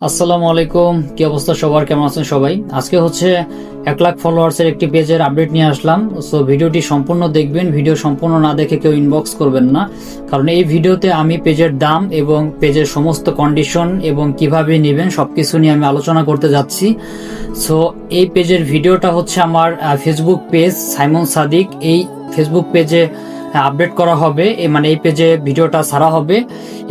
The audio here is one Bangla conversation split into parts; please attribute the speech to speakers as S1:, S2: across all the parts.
S1: আসসালামু আলাইকুম, কি অবস্থা সবার, কেমন আছেন সবাই? আজকে হচ্ছে 1 লাখ ফলোয়ার্সের একটি পেজের আপডেট নিয়ে আসলাম। সো ভিডিওটি সম্পূর্ণ দেখবেন, ভিডিও সম্পূর্ণ না দেখে কেউ ইনবক্স করবেন না, কারণ এই ভিডিওতে আমি পেজের দাম এবং পেজের সমস্ত কন্ডিশন এবং কিভাবে নেবেন সবকিছু নিয়ে আমি আলোচনা করতে যাচ্ছি। সো এই পেজের ভিডিওটা হচ্ছে আমার ফেসবুক পেজ সাইমন সাদিক, এই ফেসবুক পেজে আপডেট করা হবে, মানে এই পেজে ভিডিওটা ছাড়া হবে।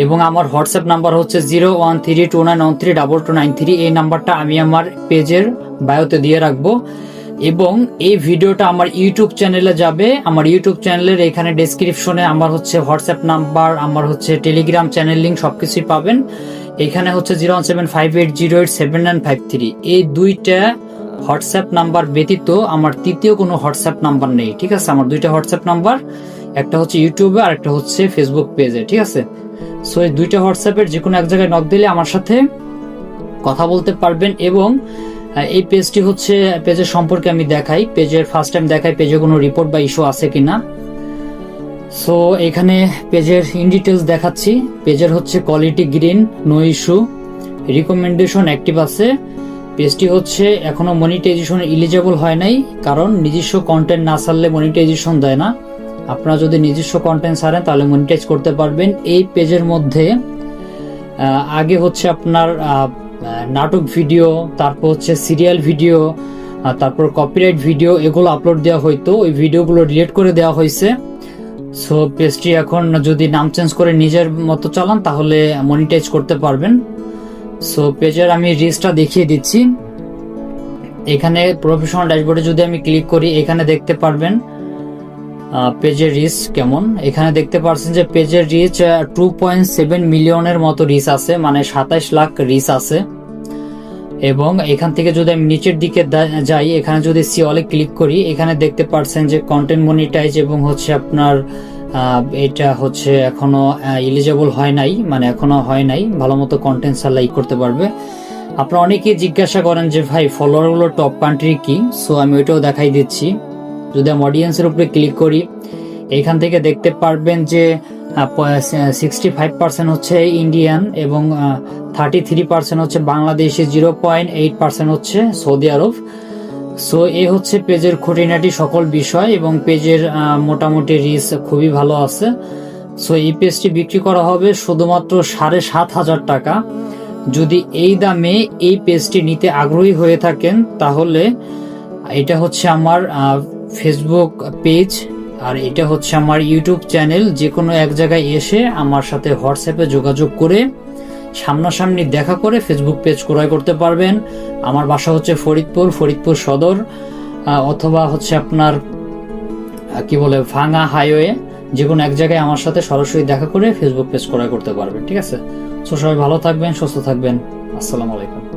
S1: এবং আমার হোয়াটসঅ্যাপ নাম্বার হচ্ছে 0132913293। এই নাম্বারটা আমি আমার পেজের বায়োতে দিয়ে রাখবো। এবং এই ভিডিওটা আমার ইউটিউব চ্যানেলে যাবে। আমার ইউটিউব চ্যানেলের এখানে ডেসক্রিপশনে আমার হচ্ছে হোয়াটসঅ্যাপ নাম্বার, আমার হচ্ছে টেলিগ্রাম চ্যানেল লিঙ্ক সবকিছুই পাবেন। এখানে হচ্ছে 01758087953। এই দুইটা হোয়াটসঅ্যাপ নাম্বার ব্যতীত আমার তৃতীয় কোনো হোয়াটসঅ্যাপ নাম্বার নেই, ঠিক আছে? আমার দুইটা হোয়াটসঅ্যাপ নাম্বার, একটা হচ্ছে ইউটিউবে আর একটা হচ্ছে ফেসবুক পেজে, ঠিক আছে? সো এই দুইটা হোয়াটসঅ্যাপের যে কোনো এক জায়গায় নক দিলে আমার সাথে কথা বলতে পারবেন। এবং এই পেজটি হচ্ছে পেজের সম্পর্কে আমি দেখাই, পেজের ফার্স্ট টাইম দেখাই পেজে কোনো রিপোর্ট বা ইস্যু আছে কিনা। সো এখানে পেজের ইন ডিটেলস দেখাচ্ছি। পেজের হচ্ছে quality green, no issue, recommendation active আছে। পেজটি হচ্ছে এখনো মনিটাইজেশন এলিজিবল হয় নাই, কারণ নিজস্ব কন্টেন্ট না ছাড়লে মনিটাইজেশন দেয় না। আপনারা যদি নিজস্ব কন্টেন্ট ছাড়েন তাহলে মনিটাইজ করতে পারবেন। এই পেজের মধ্যে আগে হচ্ছে আপনার নাটক ভিডিও, তারপর হচ্ছে সিরিয়াল ভিডিও, তারপর কপিরাইট ভিডিও, এগুলো আপলোড দেওয়া হইতো, ওই ভিডিওগুলো ডিলিট করে দেওয়া হয়েছে। সো পেজটি এখন যদি নাম চেঞ্জ করে নিজের মতো চালান তাহলে মনিটাইজ করতে পারবেন। সো পেজের আমি রিচটা দেখিয়ে দিচ্ছি। এখানে প্রফেশনাল ড্যাশবোর্ডে যদি আমি ক্লিক করি, এখানে দেখতে পারবেন পেজের রিচ কেমন। এখানে দেখতে পাচ্ছেন যে পেজের রিচ 2.7 মিলিয়নের মতো রিচ আছে, মানে 27 লাখ রিচ আছে। এবং এখান থেকে যদি আমি নিচের দিকে যাই, এখানে যদি সি অলে ক্লিক করি, এখানে দেখতে পাচ্ছেন যে কন্টেন্ট মনিটাইজ এবং হচ্ছে আপনার এটা হচ্ছে এখনো এলিজিবল হয় নাই, মানে এখনো হয় নাই, ভালো মতো কন্টেন্ট সাপ্লাই করতে পারবে। আপনারা অনেকেই জিজ্ঞাসা করেন যে ভাই ফলোয়ারগুলো টপ কান্ট্রি কি, সো আমি ওইটাও দেখাই দিচ্ছি। যদি আমি অডিয়েন্সের উপরে ক্লিক করি, এখান থেকে দেখতে পারবেন যে 65% হচ্ছে ইন্ডিয়ান এবং 33% হচ্ছে বাংলাদেশি, 0.8% হচ্ছে সৌদি আরব। সো এই হচ্ছে পেজের খুঁটিনাটি সকল বিষয়, এবং পেজের মোটামুটি রিচ খুবই ভালো আছে। সো এই পেজটি বিক্রি করা হবে শুধুমাত্র 7,500 টাকা। যদি এই দামে এই পেজটি নিতে আগ্রহী হয়ে থাকেন তাহলে এটা হচ্ছে আমার ফেসবুক পেজ আর এটা হচ্ছে আমার ইউটিউব চ্যানেল। যে কোনো এক জায়গায় এসে আমার সাথে হোয়াটসঅ্যাপে যোগাযোগ করে সামনাসামনি দেখা করে ফেসবুক পেজ ক্রয় করতে পারবেন। আমার বাসা হচ্ছে ফরিদপুর সদর, অথবা হচ্ছে আপনার কি বলে ভাঙা হাইওয়ে। যে কোনো এক জায়গায় আমার সাথে সরাসরি দেখা করে ফেসবুক পেজ ক্রয় করতে পারবেন, ঠিক আছে? সো সবাই ভালো থাকবেন, সুস্থ থাকবেন। আসসালামু আলাইকুম।